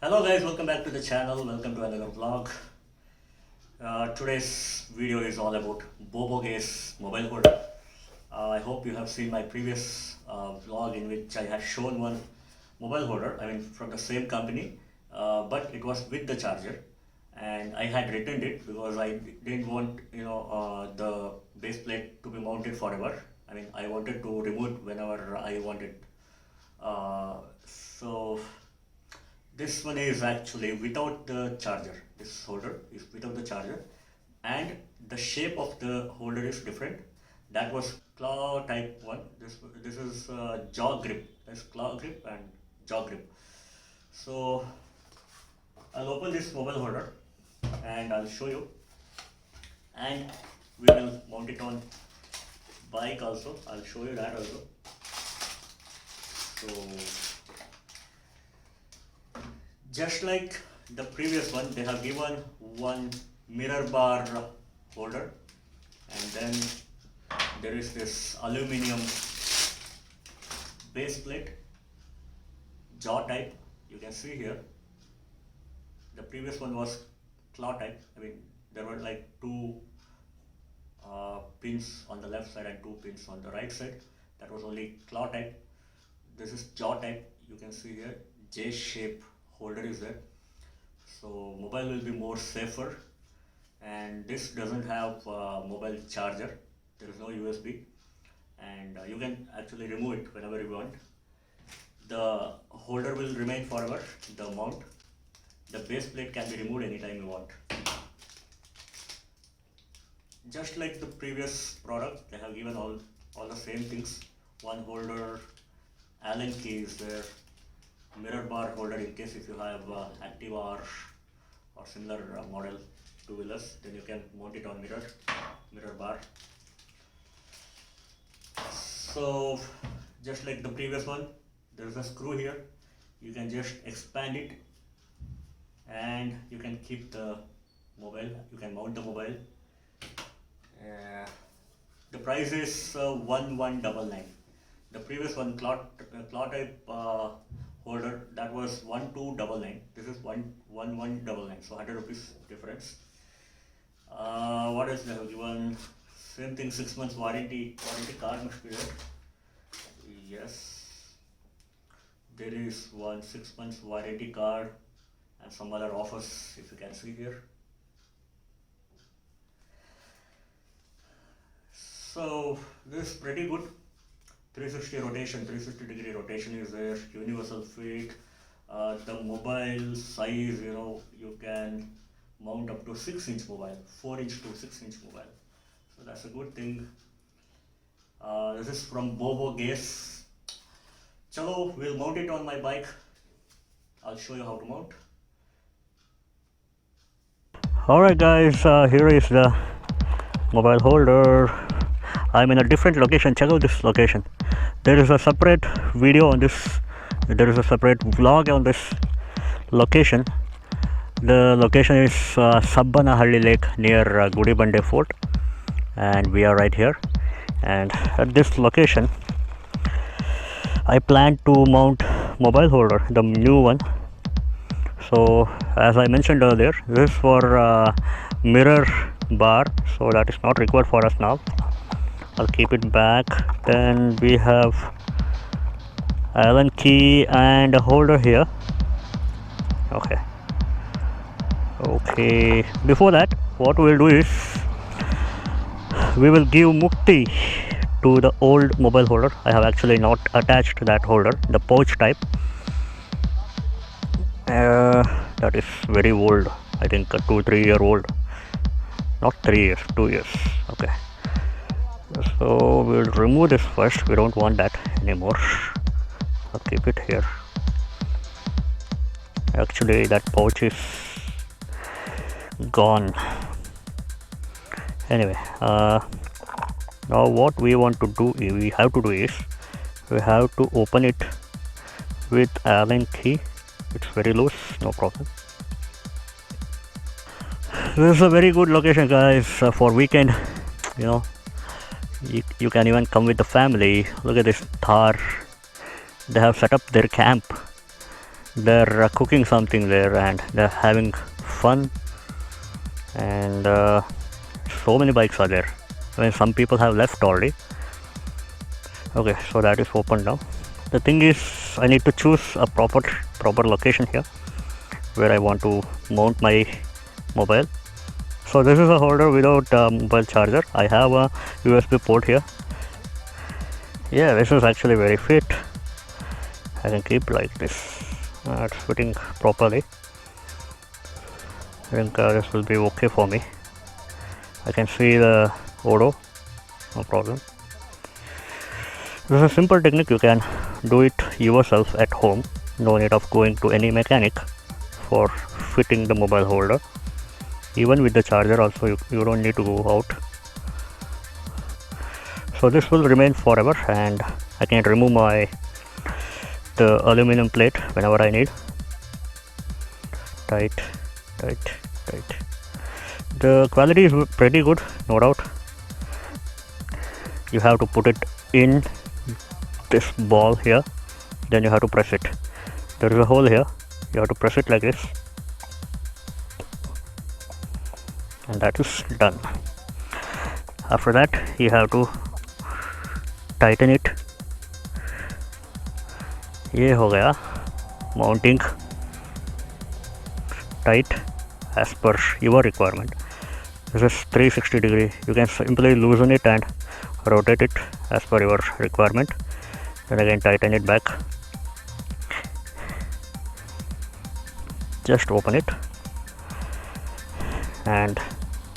Hello guys, welcome back to the channel. Welcome to another vlog. Today's video is all about Bobo mobile holder. I hope you have seen my previous vlog in which I had shown one mobile holder, I mean from the same company, but it was with the charger, and I had returned it because I didn't want the base plate to be mounted forever. I mean I wanted to remove it whenever I wanted. So this one is actually without the charger. This holder is without the charger, and the shape of the holder is different. That was claw type one. This is jaw grip. That's claw grip and jaw grip. So I'll open this mobile holder and I'll show you, and we will mount it on bike also. I'll show you that also. So just like the previous one, they have given one mirror bar holder, and then there is this aluminium base plate, jaw type. You can see here. The previous one was claw type. I mean, there were like two pins on the left side and two pins on the right side. That was only claw type. This is jaw type. You can see here, J shape holder is there. So mobile will be more safer, and this doesn't have mobile charger. There is no USB, and you can actually remove it whenever you want. The holder will remain forever, the mount. The base plate can be removed anytime you want. Just like the previous product, they have given all the same things. One holder, Allen key is there, mirror bar holder in case if you have Activa or similar model two-wheelers, then you can mount it on mirror bar. So just like the previous one, there is a screw here. You can just expand it and you can keep the mobile, you can mount the mobile. The price is 1199. The previous one, claw type holder, that was 1299. This is 1199, so 100 rupees difference. What else they have given? Same thing, 6 months warranty card must be there. Yes, there is one 6 months warranty card and some other offers, if you can see here. So this is pretty good. 360 rotation, 360 degree rotation is there, universal fit. The mobile size, you can mount up to 6-inch mobile, 4-inch to 6-inch mobile. So that's a good thing. This is from Bobo Gas. Chalo, we'll mount it on my bike. I'll show you how to mount. Alright guys, here is the mobile holder. I'm in a different location. Check out this location. There is a separate video on this. There is a separate vlog on this location. The location is Vatadahosahalli Lake near Gudibande Fort, and we are right here. And at this location, I plan to mount mobile holder, the new one. So as I mentioned earlier, this is for mirror bar, so that is not required for us now. I'll keep it back. Then we have Allen key and a holder here. Okay, before that, what we'll do is we will give mukti to the old mobile holder. I have actually not attached that holder, the pouch type. That is very old, I think 2-3 year old, not 3 years, 2 years. Okay, so we'll remove this first. We don't want that anymore. I'll keep it here. Actually that pouch is gone. Anyway, now what we have to do is we have to open it with Allen key. It's very loose, no problem. This is a very good location, guys, for weekend. You can even come with the family. Look at this Thar. They have set up their camp they're cooking something there and they're having fun. And so many bikes are there. I mean, some people have left already. Okay, so that is open now. The thing is, I need to choose a proper location here where I want to mount my mobile. So this is a holder without mobile charger. I have a USB port here. Yeah, this is actually very fit. I can keep like this. It's fitting properly. I think this will be okay for me. I can see the Odo, no problem. This is a simple technique. You can do it yourself at home. No need of going to any mechanic for fitting the mobile holder. Even with the charger also, you don't need to go out. So this will remain forever, and I can remove the aluminum plate whenever I need. Tight. The quality is pretty good, no doubt. You have to put it in this ball here, then you have to press it. There is a hole here, you have to press it like this, and that is done. After that, you have to tighten it. ये हो गया mounting tight as per your requirement. This is 360 degree. You can simply loosen it and rotate it as per your requirement. Then again tighten it back. Just open it and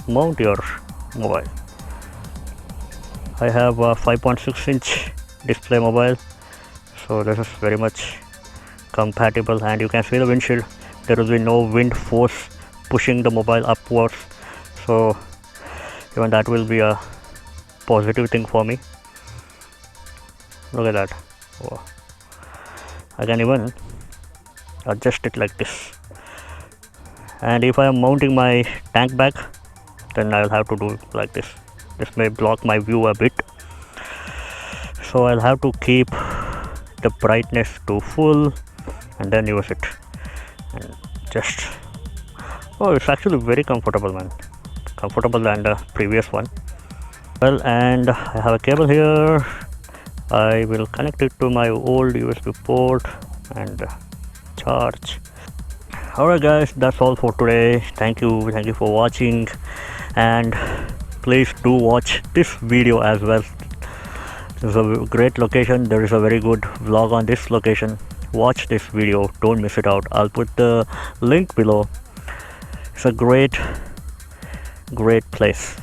mount your mobile. I have a 5.6-inch display mobile, so this is very much compatible, and you can see the windshield. There will be no wind force pushing the mobile upwards, so even that will be a positive thing for me. Look at that. Oh. I can even adjust it like this, and if I am mounting my tank bag, then I'll have to do like this. This may block my view a bit, so I'll have to keep the brightness to full and then use it. And just, oh, it's actually very comfortable, man. Comfortable than the previous one. Well, and I have a cable here. I will connect it to my old USB port and charge. Alright guys, that's all for today. Thank you for watching, and please do watch this video as well. This is a great location. There is a very good vlog on this location. Watch this video, don't miss it out. I'll put the link below. It's a great place.